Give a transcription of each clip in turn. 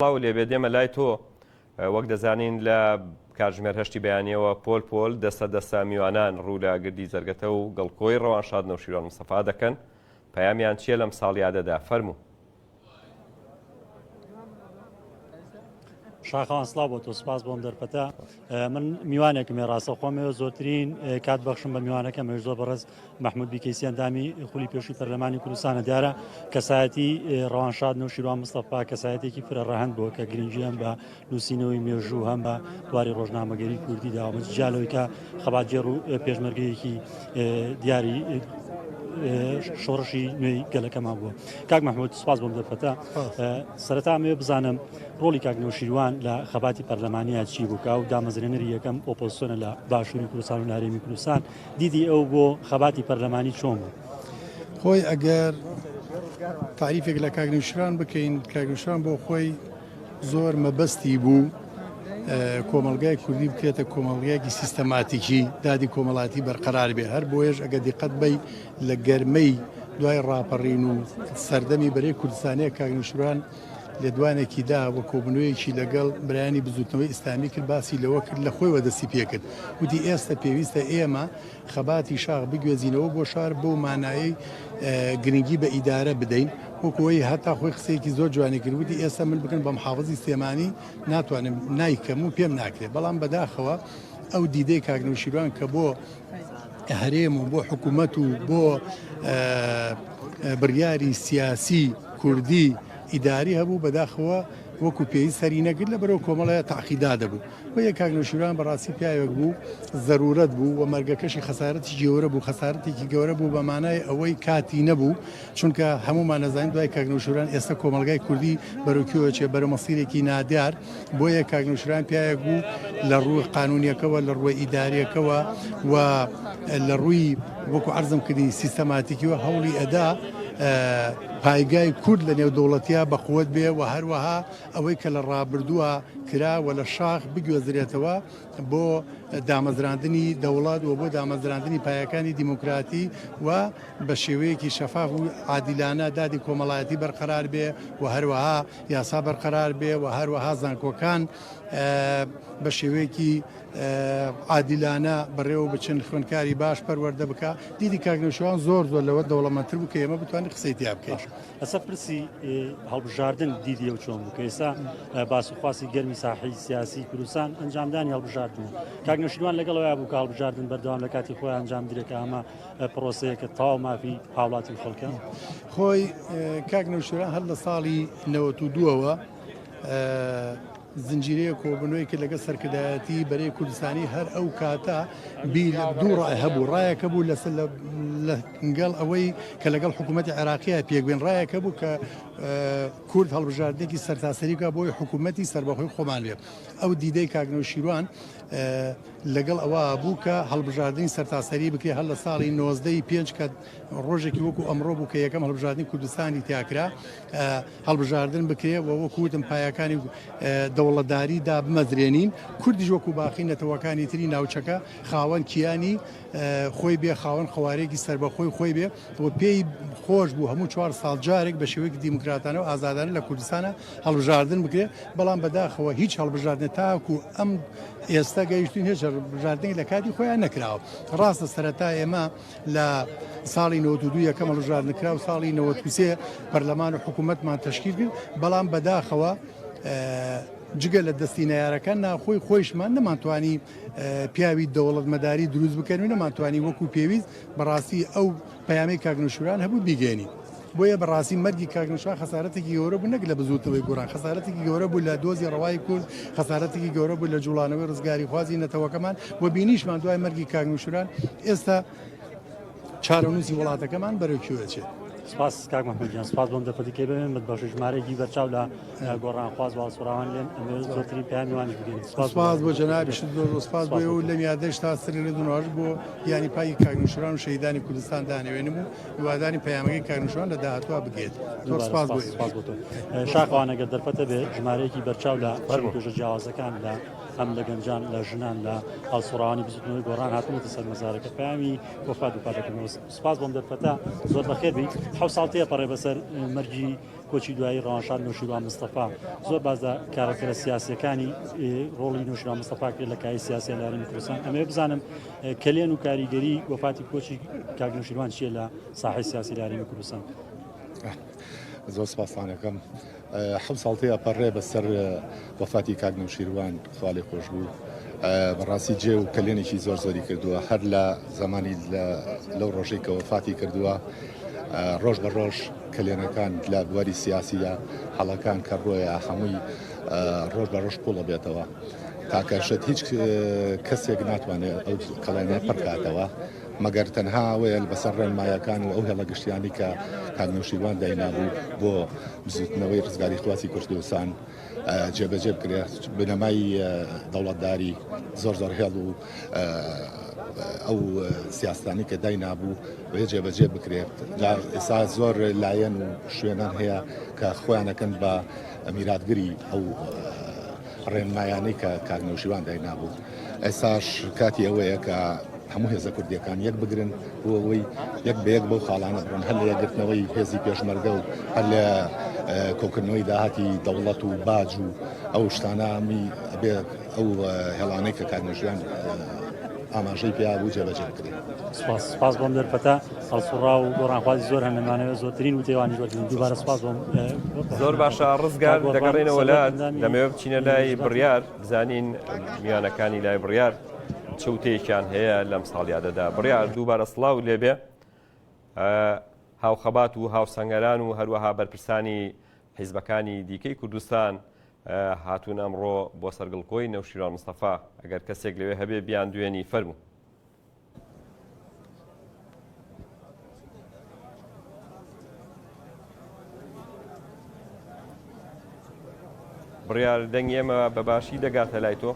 و لێبێ دێمە لای تۆ وەک دەزانین لە کاتژمێر هەشتی بەیانیەوە پۆل دەستە دەستا میوانان ڕوو لە گردی جەرگەتە و گەڵکۆی ڕەوانشاد نەوشیروان مستەفا دەکەن. پەیامیان چیە لەم ساڵیادەدا؟ فەرموو. شاخەوان سڵاو بۆ تۆ، سپاس بۆم دەرفەتە. من میوانێکم ڕاستە خۆمەوە زۆرترین کات بەخشم بە میوانەکە مەش زۆر بەڕێز مەحموود بیکەیسی ئەندامی خولی پێشووی پەرلەمانی کوردستانە دیارە کەسایەتی ڕەوانشاد نەوشیروان مستەفا کەسایەتێکی فرە ڕەهەند بووە کە گرنگی هەم بە نووسینەوەی مێژوو هەم بە بواری ڕۆژنامەگەری کوردی داوامەت جالەوەی کە خەباتجێڕ و پێشمەرگەیەکی دیاری شۆڕشی نوێی گەلەکەمان بووە. کاک مەحموود سپاس بۆم دەرفەتە. سەرەتا مێ بزانم ڕۆڵی کاک نەوشیروان لە خەباتی پەرلەمانیە چی بوو و دامەزرێنەری یەکەم ئۆپۆزیسیۆنە لە باشووری کوردستان و نارێمی کوردستان دیدی ئەو بۆ خەباتی پەرلەمانی چۆن بوو؟ خۆی ئەگەر تعریفێک لە کاک نەوشیروان بکەین، کاک نەوشیروان بۆ خۆی زۆر مەبەستی بوو کۆمەڵگای کوردی بکرێتە کۆمەڵگایەکی سیستەماتیکی دادی کۆمەڵاتی بەرقەرار بێ. هەر بۆیەش ئەگە دیقەت بی لە گەرمەی دوای ڕاپەڕین و سەردەمی بەرەی کوردستانەیە کاک نەوشیروان لە دوانێکیدا وە کۆبنەوەیەکی لەگەڵ برایانی بزوتنەوەی ئیسلامی کرد، باسی لەوە کرد لە خۆی وەدەستی پێکرد وتی ئێستا پێویستە ئێمە خەباتی شاخ بگوێزینەوە بۆ شار بۆ مانایەی گرنگی بە ئیدارە بدەین. وەکەوەی هەتا خۆی قسەیەکی زۆر جوانی کرد وتی ئێستا من بکەن بە محافظی سلێمانی ناتوانم نایکەم و پێم ناکرێت. بەڵام بەداخەوە ئەو دیدەی کاک نەوشیروان کە بۆ هەرێم و بۆ حکوومەت و بۆ بڕیاری سیاسی کوردی ئیداری هەبوو بەداخەوە وەکو پێی سەری نەگرت لە بەرەو کۆمەڵایە تاقیدا دەبوو. بۆ یە کاک نەوشیروان بەڕاستی پیاوێک بوو زەرورەت بوو و مەرگەکەشی خەسارەتی گەورە بوو، خەسارەتێکی گەورە بوو بە مانای ئەوەی کاتی نەبوو، چونکە هەمومان نەزانین دوای کاک نەوشیروان ئێستا کۆمەلگای کوردی بەرەوکوێوەچێ بەرەو مەسیرێکی نادیار. بۆیە کاک نەوشیروان پیاوێک بوو لە ڕووی قانونیەکەوە لە ڕووی ئیداریەکەوە و لە ڕووی وەکو عەرزم کردی سیستەماتیکیوە هەوڵی ئەدا پایگای کورد لە نێودەوڵەتیە بەقووەت بێ و هەروەها ئەوەی کە لە ڕابردووە کراوە لە شاخ بگوێزرێتەوە بۆ دامەزراندنی دەوڵات و بۆ دامەزراندنی پایەکانی دیموکراتی و بە شێوەیەکی شەفاف و عادیلانە دادی کۆمەڵایەتی بەرقەرار بێ و هەروەها یاسا بەرقەرار بێ و هەروەها زانکۆکان بە شێوەیەکی عادیلانە بەڕێوە بچن خوێنکاری باش پەروەردە بکە. دیدی کاک نەوشیروان زۆر لەوە دەوڵەمەندتر بوو کە ئێمە بتوانین قسەی تیا بکەین. ئەسە پرسی هەڵبژاردن دیدی ئەو چۆن بوو کە ئێستا باسوخواسی گەرمی ساحەی سیاسی کوردستان ئەنجامدانی هەڵبژاردن. کاک نەوشیروان لەگەڵەوەی بوو کە هەڵبژاردن بەردەوام لە کاتی خۆی ئەنجام درێکە ئەمە پرۆسەیەکە تاو مافی هاوڵاتی خەڵکە. خۆی کاک نەوشیروان هەر لە ساڵی 92ەوە زنجیرەیە کۆبنەوەی کرد لەگە سەرکردایەتی بەرەی کوردستانی هەر ئەو کاتە دوو ڕای هەبوو. ڕایەکە بوو لەگەڵ ئەوەی کە لەگەڵ حکوومەتی عێراقیە پێکبێن، ڕایەکە بوو کە کورد هەڵبژاردنێکی سەرتاسەریکە بۆی حکوومەتی سەربەخۆی خۆمان بێ. ئەو دیدەی کاک نەوشیروان لەگەڵ ئەوە بوو کە هەڵبژاردننی سەرتاسەری بکرێت. هەر لە ساڵی 95 کە ڕۆژێکی وەکو ئەمڕۆ بوو کە یەکەم هەڵبژاردننی کوردستانی تیاکرا هەڵبژاردن بکرێت و وەکوتم پایەکانی دەوڵەتداریدا بمەزرێنین. کوردیش وەکو باقی نەتەوەکانی تری ناوچەکە خاوەن کیانی خۆی بێ، خاوەن خەوارێکی سەربەخۆی خۆی بێ و پێی خۆش بوو هەموو 4 ساڵ جارێک بە شێوەیەکی دیموکراتانە و ئازادانە لە کوردستانە هەڵبژاردن بکرێت. بەڵام بەداخەوە هیچ هەڵبژاردنە تاکو ئەم ئێستا گەیشتین هێچ هەڵبژاردنی لە کاتی خۆیان نەکراوە. ڕاستە سەرەتا ئێمە لە ساڵی 92 یەکەم هەڵبژاردن کرا و ساڵی 93 پەرلەمان و حکوومەتمان تەشکیل کرد. بەڵام بەداخەوە جگە لە دەستی نایارەکان ناخۆی خۆیشمان نەمانتوانی پیاوی دەوڵەتمەداری دروست بکەن و نەمانتوانی وەکو پێویست بەڕاستی ئەو پەیامی کاک نەوشیروان هەبوو بیگەێنی. بۆیە بەڕاستی مەرگی کاک نەوشیروان خەسارەتێکی گەورە بوو، نەک لە بزوتنەوەی گۆڕان، خەسارەتێکی گەورە بوو لە دۆزی ڕەوای کورد، خەسارەتێکی گەورە بوو لە جوڵانەوەی ڕزگاری خوازی نەتەوەکەمان و بینیشمان دوای مەرگی کاک نەوشیروان ئێستا چارەنووسی وڵاتەکەمان بەرەوکوێچێت. سپاس کاک مەحموود جان، سپاس بۆم دەرفەتی کەی ببێن بە بەش ژمارەیەکی بەرچاو لە گۆڕانخواز باڵسوڕاوان لێن ئەمێ زۆرترین پەیامیوانش بگرین. سپاس بۆ جەنابیش زۆر سپاس بۆ و لەم یادەش تا سەری دونواش بۆ یانی پای کاک نەوشیروان و شەهیدانی کوردستان دانەوێنم و هیواداری پەیامەکەی کاک نەوشیروان لە داهاتوە بگێت. زۆر سپاس بۆ تۆ. شاخەوان ئەگەر دەرفەتە بێ ژمارەیەکی بەرچاو لە توێژە جیاوازەکان لە هەم لە گەنجان لە ژنان لە هەڵسوڕاوانی بزوتنەوەی گۆڕان هاتوونەتە سەر مەزارەکە پەیامی وەفات و پاتەکەنەوە. سپاس بۆم دەرفەتە، زۆر بەخێر بی. 7 ساڵ تێپەڕێ بەسەر مەرجی کۆچی دوایی ڕەوانشاد نەوشیروان مستەفا زۆر بازدا کارکتەرە سیاسیەکانی ڕۆڵی نەوشیروان مستەفا کرد لە کاری سیاسی لە هەرێمی کوردستان ئەمە بزانم کلێن و کاریگەری وفاتی کۆچی کاک نەوشیروان چییە لە ساحەی سیاسی لە هەرێمی کوردستان زۆر سپاسانەکەم حەوت ساڵتەیە پەڕێ بەسەر وەفاتی کاک نەوشیروان خوا لێی خۆش بوو بەڕاستی جێ و کلێنێکی زۆر زۆری کردووە هەر لە زمانی لەو ڕۆژەی کە وەفاتی کردووە ڕۆژ بە ڕۆژ کلێنەکان لە بواری سیاسیە هەڵەکان کە ڕۆیە هەمووی ڕۆژ بە ڕۆژ پوڵە بێتەوە تاکەشت هیچ کەسێک ناتوانێت ئەو کەڵێنێ پڕکاتەوە مەگەر تەنها ئەوەیە بەسەر ڕێنمایەکان و ئەو هێڵە گشتیانی کە کاک نەوشیروان داینابوو بۆ بزوتنەوەی ڕزگاری خواسی کوردستان جێبەجێ بکرێت بنەمای دەوڵەتداری زۆر زۆر هێڵ و ئەو سیاستانی کە داینابوو بێ جێبەجێ بکرێت ئێستا زۆر لایەن و شوێنان هەیە کە خۆیانەکەن بە میراتگری ئەو ڕێنمایانەی کە کاک نەوشیروان داینابوو ئێستاش کاتی ئەوەیە کە هەموو هێزە کوردیەکان یەک بگرن بۆ ئەوەی یەک بە یەک بەو خاڵانە بڕن هەر لە یەکگرتنەوەی هێزی پێشمەرگە و هەر لە کۆکردنەوەی داهاتی دەوڵەت و باج و ئەو شتانەمی ئەبێ ئەو هێڵانەی کە کاک نەوشیروان ئاماژەی پێیا بوو جێبەجێ بکرێت سپاس بۆم دەرفەتە هەڵسوڕا و گۆڕانخوازی زۆر هەنەمانەوە زۆرترین و تێوانی وەرگن دووبارە سپاس بۆم زۆر باشە ڕزگار دەگەڕێنەوە لات دەمەوێت بچینە لای بڕیار بزانین میوانەکانی لای بڕیار چوتێکیان هەیە لەم ساڵیادەدا بڕیار دووبارە سڵاو لێبێ هاوخەبات و هاوسەنگەران و هەروەها بەرپرسانی حیزبەکانی دیکەی کوردستان هاتوون ئەمڕۆ بۆ سەرگڵکۆی نەوشیروان مستەفا ئەگەر کەسێک لەوێ هەبێ بیان دوێنی فەرموو بڕیار دەنگ ئێمە بەباشی دەگاتە لای تۆ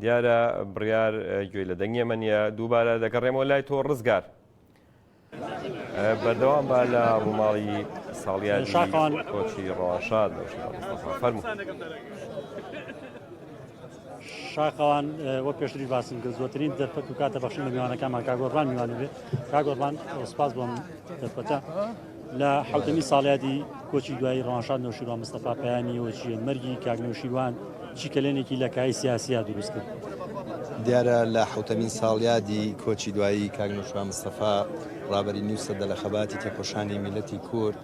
دیارە بڕیار گوێی لە دەنگی ئێمە نیە دووبارە دەگەڕێمەوە لای تۆ ڕزگار بەردەوام با لە ڕووماڵی ساڵیادی کۆچی ڕەوانشاد نەوشیروان مستەفا فەرموو شاخەوان وە پێشتری باسم کرد زۆرترین دەرفەت و کاتە بەخشین لە میوانەکانمان کاگۆڕبان میوانە بێ کاگۆڕبان سپاس بۆم دەرفەتە لە حوتەمی ساڵیادی کۆچی دوایی ڕەوانشاد نەوشیروان مستەفا پەیامیەوە چیە مەرگی کاک نەوشیروان چی کلێنێکی لە کای سیاسیە دروست کرد دیارە لە حوتەمین ساڵیادی کۆچی دوایی کاک نەوشیروان مستەفا ڕابەری نیو سەدە لە خەباتی تێکۆشانی میلەتی کورد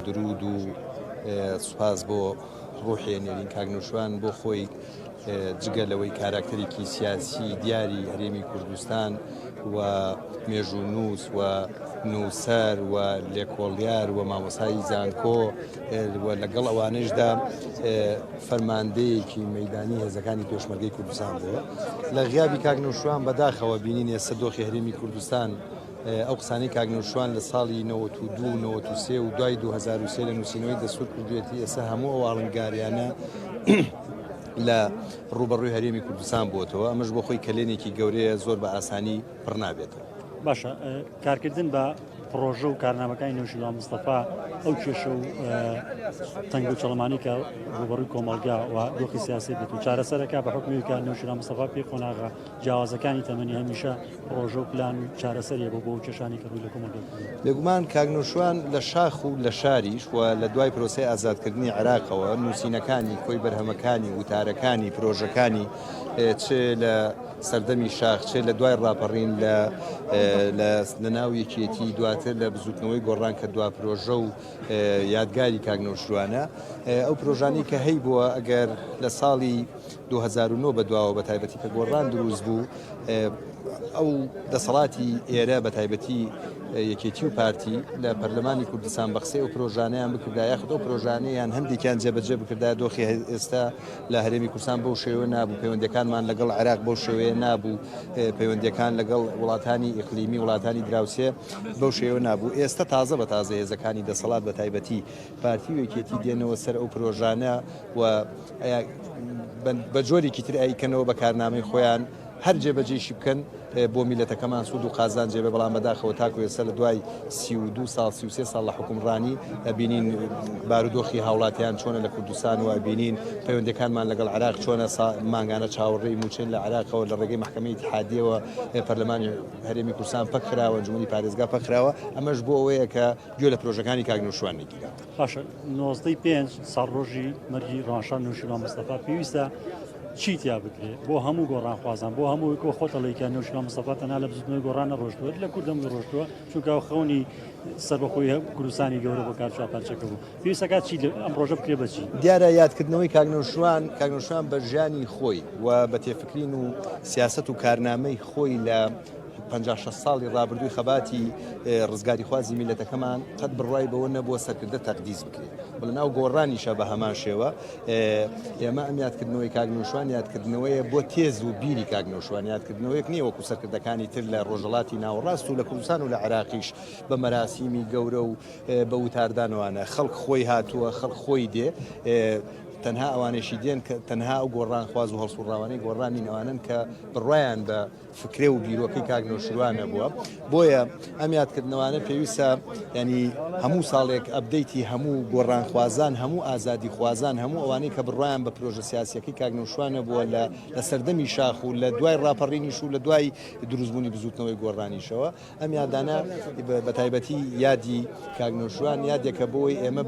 درود و سوپاس بۆ ڕوحێ نێرین کاک نەوشیروان بۆ خۆی جگەلەوەی کاراکتەرێکی سیاسی دیاری هەرێمی کوردستان و مێژوونووس و نووسەر و لێکۆڵیار و مامۆسایی زانکۆ و لەگەڵ ئەوانشدا فەرماندەیەکی مەیدانی هێزەکانی پێشمەرگەی کوردستان بووە لە غیابی کاک نەوشیروان بەداخەوە بینین ئێستا دۆخی هەرێمی کوردستان ئەو قسانەی کاک نەوشیروان لە ساڵی 92 93 و دوای 2023 لە نووسینەوەی دەسوور کردوێتی ئێستا هەموو ئەو ئاڵنگاریانە لە ڕوبەڕووی هەرێمی کوردستان بووەتەوە ئەمەش بۆ خۆی کلێنێکی گەورەیە زۆر بە ئاسانی پڕ نابێتەوە باشە کارکردن بە پرۆژە و کارنامەکانی نەوشیروان مستەفا ئەو کێشە و تەنگ و چەڵەمانی کە ڕوبەڕووی کۆمەڵگا و دۆخی سیاسی بێت و چارەسەرەکە بە حکمی کە نەوشیروان مستەفا پێی خۆناغا جیاوازەکانی تەمەنی هەمیشە پرۆژە و پلان و چارەسەریە بۆ کێشانی کە ڕووی لە کۆمەڵگا بێگومان کاک نەوشیروان لە شاخ و لە شاریش و لە دوای پرۆسەی ئازادکردنی عێراقەوە نووسینەکانی کۆی بەرهەمەکانی وتارەکانی پرۆژەکانی چ لە سەردەمی شاخ چ لە دوای ڕاپەڕین لە ناو یەکێتی دواتر لە بزوتنەوەی گۆڕان کە دوا پرۆژە و یادگاری کاک نەوشیروانە ئەو پرۆژانی کە هەی بووە ئەگەر لە ساڵی 2009 بەدواوە بە تایبەتی کە گۆڕان دروست بوو ئەو دەسەڵاتی ئێرە بە تایبەتی یەکێتی و پارتی لە پەرلەمانی کوردستان بەخسێ و پرۆژانەیان بکردا یاخود ئەو پرۆژانەیان هەندێکیان جێبەجێ بکردا دۆخی ئێستا لە هەرێمی کوردستان بەو شێوە نابوو پەیوەندەکانمان لەگەڵ عێراق بەو شێوەیە نابوو پەیوەندەکان لەگەڵ وڵاتانی ئیقلیمی وڵاتانی دراوسێ بەو شێوە نابوو ئێستا تازە بە تازە هێزەکانی دەسەڵات بە تایبەتی پارتی و یەکێتی دێنەوە سەر ئەو پرۆژانە و بە جۆرێکی تر ئەیکەنەوە بە کارنامەی خۆیان هەر جێبەجێشی بکەن بۆ میلەتەکەمان سوود و قازان جێبێ بەڵام بەداخەوە تاکو ێستا لە دوای 32 ساڵ 33 ساڵ لە حکومڕانی بینین بارودۆخی هاوڵاتیان چۆنە لە کوردستان و بینین پەیوەندەکانمان لەگەڵ عراق چۆنە مانگانە چاوەڕێی موچێن لە عراقەوە لە ڕێگەی محکەمەی اتحادیەوە پەرلەمانی هەرێمی کوردستان پەکراوە ئەنجومەنی پارێزگا پەکراوە ئەمەش بۆ ئەوەیە کە گوێ لە پرۆژەکانی کاگنۆشوان نەگیرا. باشە 95 ساڵ ڕۆژی مەرجی ڕۆژان نوێژیروان مستەفا پێویستە چی تیا بکرێت بۆ هەموو گۆڕانخوازان بۆ هەموو کۆ خۆتەڵێکیان نوێژیروان مستەفا تەنها لە بزوتنەوەی گۆڕانە ڕۆژتووە لە کوردەم ڕۆژتووە چونکە خەونی سەربەخۆی کوردستانی گەورە بۆ کارچاپانچەکە بوو پێویستەکە چی ئەم ڕۆژە بکرێ بەچی دیارە یادکردنەوەی کاگنۆشوان بە ژیانی خۆی و بە تێفکرین و سیاست و کارنامەی خۆی لە 56 ساڵی ڕابردووی خەباتی ڕزگاری خوازی میلەتەکەمان قەت بڕوای بەوە نەبووە سەرکردە تەقدیس بکرێت بە ناو گۆڕانیشە بە هەمان شێوە ئێمە ئەم یادکردنەوەی کاگنۆشوان یادکردنەوەیە بۆ تێز و بیری کاگنۆشوان یادکردنەوەیەک نییە وەکو سەرکردەکانی تر لە ڕۆژەڵاتی ناوەڕاست و لە کوردستان و لە عراقیش بە مەراسیمی گەورە و بە وتاردانەوانە خەڵک خۆی هاتووە خەڵک خۆی دێ تەنها ئەوانێشی دێن کە تەنها ئەو گۆڕان خواز و هەڵسوڕاوانەی گۆڕانی ئەوانن کە بڕوایان بە فکرێ و بیرۆکەی کاگنۆشیروانە بووە بۆیە ئەم یادکردنەوانە پێویستە ینی هەموو ساڵێک ئەبدەیتی هەموو گۆڕانخوازان هەموو ئازادی خوازان هەموو ئەوانەی کە بڕوایان بە پرۆژە سیاسیەکەی کاگنۆشوانە بووە لە سەردەمی شاخ و لە دوای ڕاپەڕینیش و لە دوای دروستبوونی بزوتنەوەی گۆڕانیشەوە ئەم یادانە بە تایبەتی یادی کاگنۆشوان یادێکە بۆی ئێمە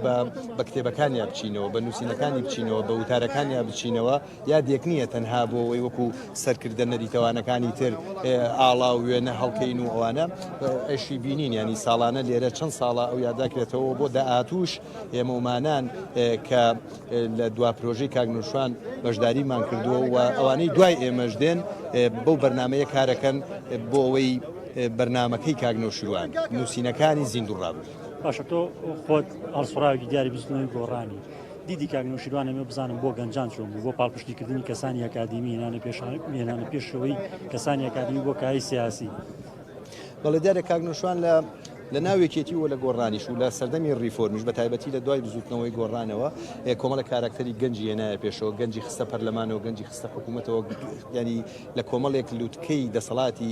بە کتێبەکانیان بچینەوە بە نووسینەکانی بچینەوە بە وتارەکانیان بچینەوە یادێک نییە تەنها بۆ ئەوەی وەکو سەرکردە نەریتەوانەکانی تر ئاڵا و وێنە هەڵکەین و ئەوانە ئەشی بینین ینی ساڵانە لێرە چەند ساڵە ئەو یاداکرێتەوە بۆ داهاتوش ئێمەمانان کە لە دوا پرۆژەی کاگنۆشوان بەشداریمان کردووە و ئەوانەی دوای ئێمەش دێن بەو بەرنمەیە کارەکەن بۆ ئەوەی بەرنمەکەی کاگنۆشیروان نووسینەکانی زیندوو ڕابن. باشە تۆ خۆت هەڵسوڕاوێکی دیاری بزنەوەی گۆڕانی دیدی کاگنۆشیروان ئەمە بزانم بۆ گەنجان چۆن بوو بۆ پاڵپشتیکردنی کەسانی ئەکادیمی هێنانە پێشەوەی کەسانی ئەکادیمی بۆ کاری سیاسی بەڵێ دیارە کاگنۆشوان لە ناوێکێتی و لە گۆڕانیش و لە سەردەمی ڕیفۆرمیش بە تایبەتی لە دوای بزوتنەوەی گۆڕانەوە کۆمەڵە کاراکتەری گەنجی هێنایە پێشەوە گەنجی خستە پەرلەمانەوە گەنجی خستە حکوومەتەوە ینی لە کۆمەڵێک لووتکەی دەسەڵاتی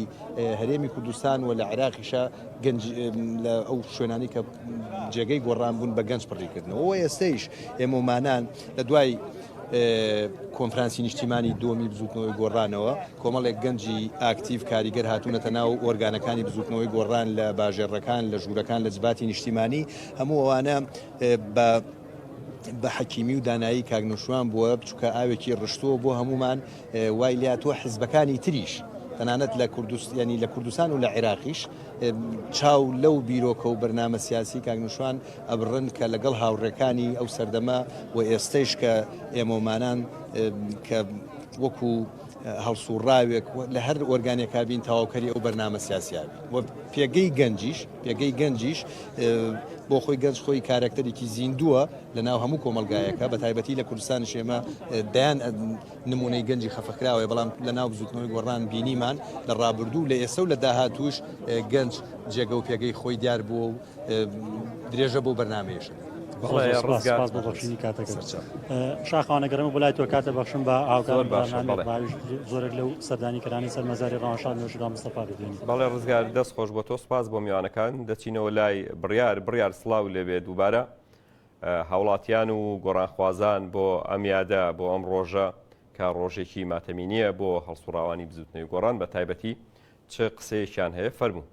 هەرێمی کوردستان و لە عێراقیشە لە ئەو شوێنانی کە جێگەی گۆڕان بوون بە گەنج پڕیکردنەوە ئێستەیش ئێمەمانان لە دوای کۆنفرانسی نیشتیمانی دووەمی بزوتنەوەی گۆڕانەوە کۆمەڵێک گەنجی ئاکتیڤ کاریگەر هاتوونەتە ناو ئۆرگانەکانی بزوتنەوەی گۆڕان لە باژێڕەکان لە ژوورەکان لە جباتی نیشتیمانی هەموو ئەوانە بە حەکیمی و دانایی کاگنۆشوان بووە بچووکە ئاوێکی ڕشتووە بۆ هەمومان وای لاتوە حیزبەکانی تریش تەنانەت لە کوردستان و لە عێراقیش چاو لەو بیرۆکە و بەرنامە سیاسی کاگنۆشوان ئەبڕن کە لەگەڵ هاوڕێکانی ئەو سەردەما و ئێستەیش کە ئێمەمانان کە وەکو هەڵسوڕاوێک لە هەر ئۆرگانێکا بین تەواوکەری ئەو بەرنامە سیاسیابی و پێگەی گەنجیش بۆ خۆی گەنج خۆی کارکتەرێکی زیندووە لە ناو هەموو کۆمەلگایەکە بە تایبەتی لە کوردستان شێمە دایان نمونەی گەنجی خەفەکراوە بەڵام لە ناو بزوتنەوەی گۆڕان بینیمان لە ڕابردوو لە ئێستا و لە داهاتوش گەنج جێگە و پێگەی خۆی دیار بووە و درێژە بۆ بەرنامەیەشە. سپاس بۆ بەخشینی کاتەکە شاخوانە گەرمە بۆ لای تۆ کاتە بەخشم بە ئاوکار زۆرێک لەو سەردانیکەرانی سەرمەزاری ڕەوانشاد نوێژیروان مستەفا دەدوێنی. بەڵێ ڕزگار دەست خۆش بۆ تۆ سپاس بۆ میوانەکان دەچینەوە لای بڕیار سڵاو لێبێ دووبارە هاوڵاتیان و گۆڕانخوازان بۆ ئەم یادە بۆ ئەم ڕۆژە کە ڕۆژێکی ماتەمینیە بۆ هەڵسوڕاوانی بزوتنەوەی گۆڕان بە تایبەتی چه قسەیەکیان هەیە فەرموو.